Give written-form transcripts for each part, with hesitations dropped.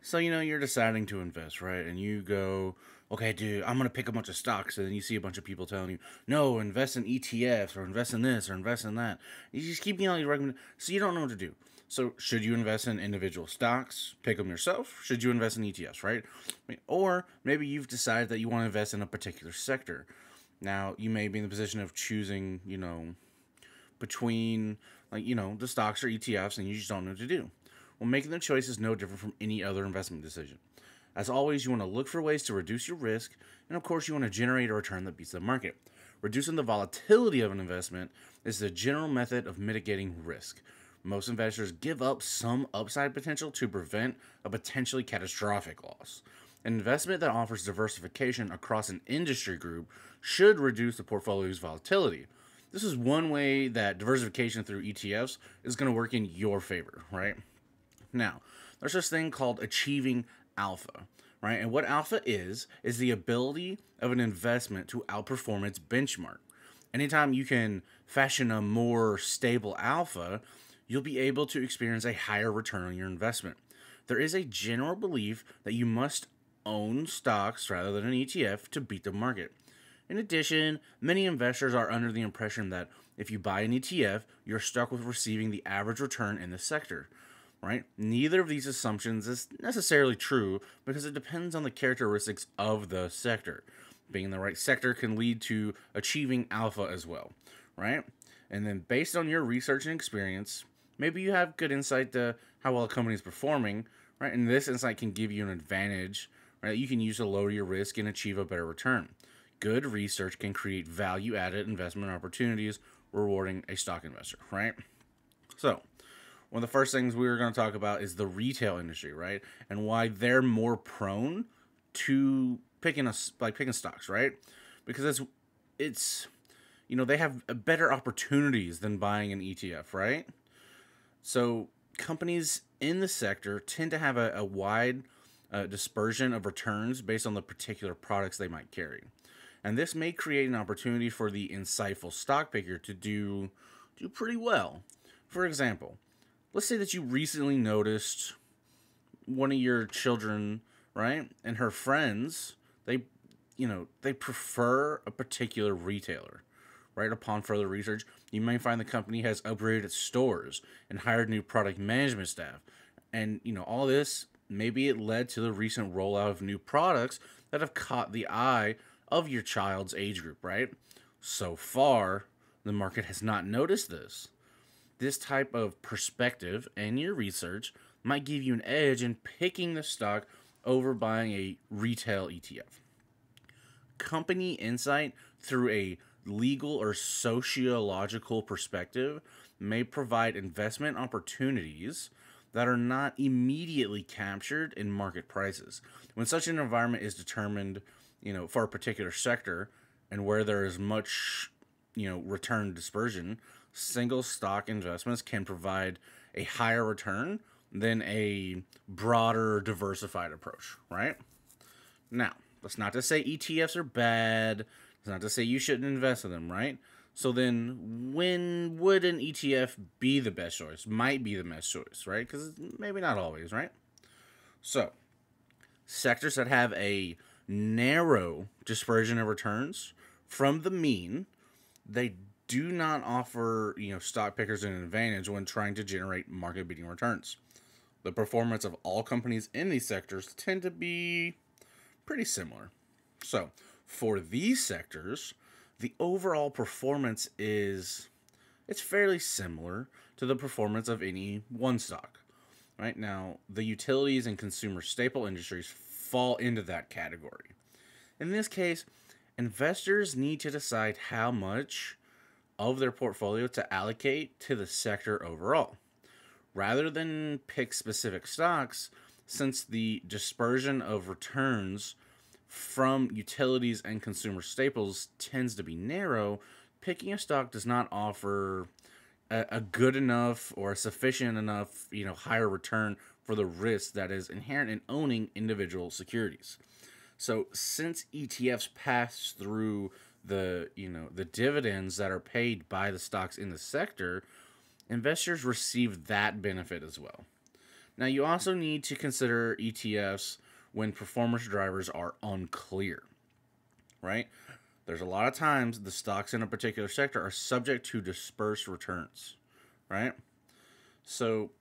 So, you're deciding to invest, right? And you go, okay, dude, I'm going to pick a bunch of stocks. And then you see a bunch of people telling you, no, invest in ETFs or invest in this or invest in that. You just keep getting all your recommendations. So you don't know what to do. So should you invest in individual stocks, pick them yourself? Should you invest in ETFs, right? Or maybe you've decided that you want to invest in a particular sector. Now, you may be in the position of choosing, between, the stocks or ETFs, and you just don't know what to do. Well, making the choice is no different from any other investment decision. As always, you want to look for ways to reduce your risk, and of course, you want to generate a return that beats the market. Reducing the volatility of an investment is the general method of mitigating risk. Most investors give up some upside potential to prevent a potentially catastrophic loss. An investment that offers diversification across an industry group should reduce the portfolio's volatility. This is one way that diversification through ETFs is going to work in your favor, right? Now, there's this thing called achieving alpha, right? And what alpha is the ability of an investment to outperform its benchmark. Anytime you can fashion a more stable alpha, you'll be able to experience a higher return on your investment. There is a general belief that you must own stocks rather than an ETF to beat the market. In addition, many investors are under the impression that if you buy an ETF, you're stuck with receiving the average return in the sector. Right? Neither of these assumptions is necessarily true because it depends on the characteristics of the sector. Being in the right sector can lead to achieving alpha as well, right? And then based on your research and experience, maybe you have good insight to how well a company is performing, right? And this insight can give you an advantage, right? That you can use to lower your risk and achieve a better return. Good research can create value-added investment opportunities, rewarding a stock investor, right? So, one of the first things we were going to talk about is the retail industry, right? And why they're more prone to picking stocks, right? Because it's they have better opportunities than buying an ETF, right? So companies in the sector tend to have a wide dispersion of returns based on the particular products they might carry. And this may create an opportunity for the insightful stock picker to do pretty well. For example, let's say that you recently noticed one of your children, right, and her friends, they prefer a particular retailer, right? Upon further research, you may find the company has upgraded its stores and hired new product management staff. And, all this, maybe it led to the recent rollout of new products that have caught the eye of your child's age group, right? So far, the market has not noticed this. This type of perspective and your research might give you an edge in picking the stock over buying a retail ETF. Company insight through a legal or sociological perspective may provide investment opportunities that are not immediately captured in market prices. When such an environment is determined, for a particular sector and where there is much, return dispersion, single stock investments can provide a higher return than a broader diversified approach, right? Now, that's not to say ETFs are bad. It's not to say you shouldn't invest in them, right? So then when would an ETF be the best choice? Might be the best choice, right? Because maybe not always, right? So, sectors that have a narrow dispersion of returns from the mean, they do not offer, stock pickers an advantage when trying to generate market-beating returns. The performance of all companies in these sectors tend to be pretty similar. So, for these sectors, the overall performance it's fairly similar to the performance of any one stock. Right now, the utilities and consumer staple industries fall into that category. In this case, investors need to decide how much of their portfolio to allocate to the sector overall. Rather than pick specific stocks, since the dispersion of returns from utilities and consumer staples tends to be narrow, picking a stock does not offer a good enough or a sufficient enough, higher return for the risk that is inherent in owning individual securities. So since ETFs pass through the dividends that are paid by the stocks in the sector, investors receive that benefit as well. Now, you also need to consider ETFs when performance drivers are unclear, right? There's a lot of times the stocks in a particular sector are subject to dispersed returns, right? So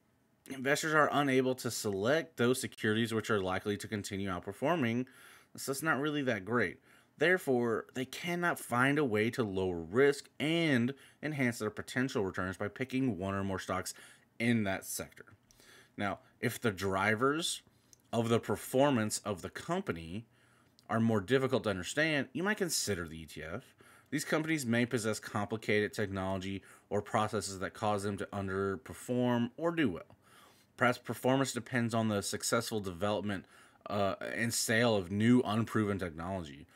investors are unable to select those securities which are likely to continue outperforming, so it's not really that great. Therefore, they cannot find a way to lower risk and enhance their potential returns by picking one or more stocks in that sector. Now, if the drivers of the performance of the company are more difficult to understand, you might consider the ETF. These companies may possess complicated technology or processes that cause them to underperform or do well. Perhaps performance depends on the successful development and sale of new unproven technology.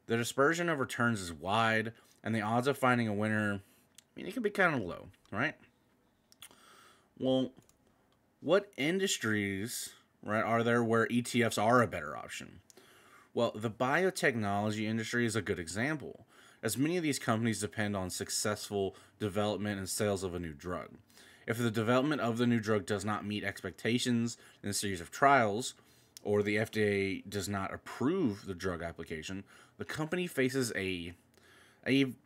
The dispersion of returns is wide, and the odds of finding a winner, it can be kind of low, right? Well, what industries, right, are there where ETFs are a better option? Well, the biotechnology industry is a good example, as many of these companies depend on successful development and sales of a new drug. If the development of the new drug does not meet expectations in a series of trials, or the FDA does not approve the drug application, the company faces a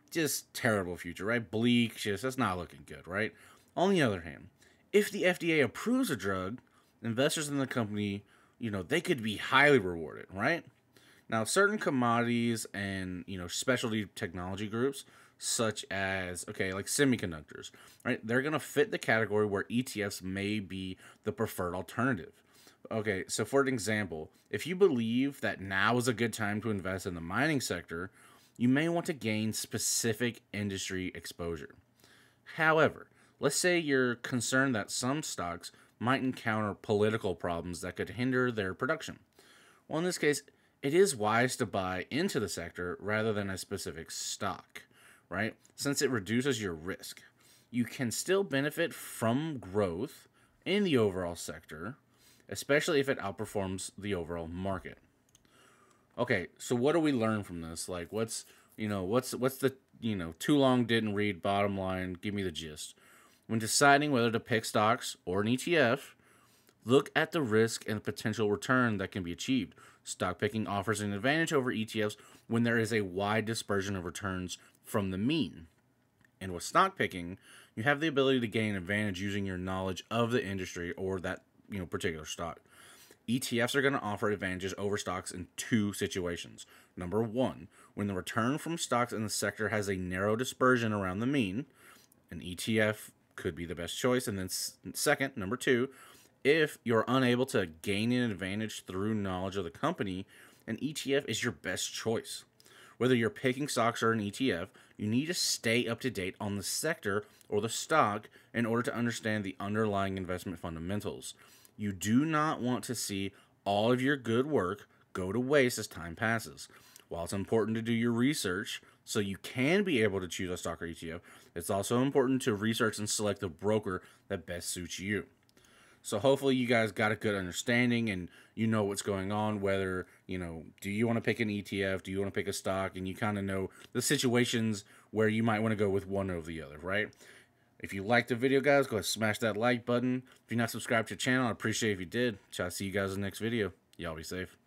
just terrible future, right? Bleak, just that's not looking good, right? On the other hand, if the FDA approves a drug, investors in the company, they could be highly rewarded, right? Now, certain commodities and, specialty technology groups, such as, like semiconductors, right? They're going to fit the category where ETFs may be the preferred alternative. Okay, so for an example, if you believe that now is a good time to invest in the mining sector, you may want to gain specific industry exposure. However, let's say you're concerned that some stocks might encounter political problems that could hinder their production. Well, in this case, it is wise to buy into the sector rather than a specific stock, right? Since it reduces your risk. You can still benefit from growth in the overall sector, especially if it outperforms the overall market. Okay, so what do we learn from this? Like, what's the, too long didn't read bottom line, give me the gist. When deciding whether to pick stocks or an ETF, look at the risk and the potential return that can be achieved. Stock picking offers an advantage over ETFs when there is a wide dispersion of returns from the mean. And with stock picking, you have the ability to gain advantage using your knowledge of the industry or that particular stock. ETFs are going to offer advantages over stocks in two situations. Number one, when the return from stocks in the sector has a narrow dispersion around the mean, an ETF could be the best choice. And then second, number two, if you're unable to gain an advantage through knowledge of the company, an ETF is your best choice. Whether you're picking stocks or an ETF, you need to stay up to date on the sector or the stock in order to understand the underlying investment fundamentals. You do not want to see all of your good work go to waste as time passes. While it's important to do your research so you can be able to choose a stock or ETF, it's also important to research and select the broker that best suits you. So hopefully you guys got a good understanding and you know what's going on, whether, do you want to pick an ETF, do you want to pick a stock, and you kind of know the situations where you might want to go with one over the other, right? If you liked the video, guys, go ahead and smash that like button. If you're not subscribed to the channel, I'd appreciate if you did. Try to see you guys in the next video. Y'all be safe.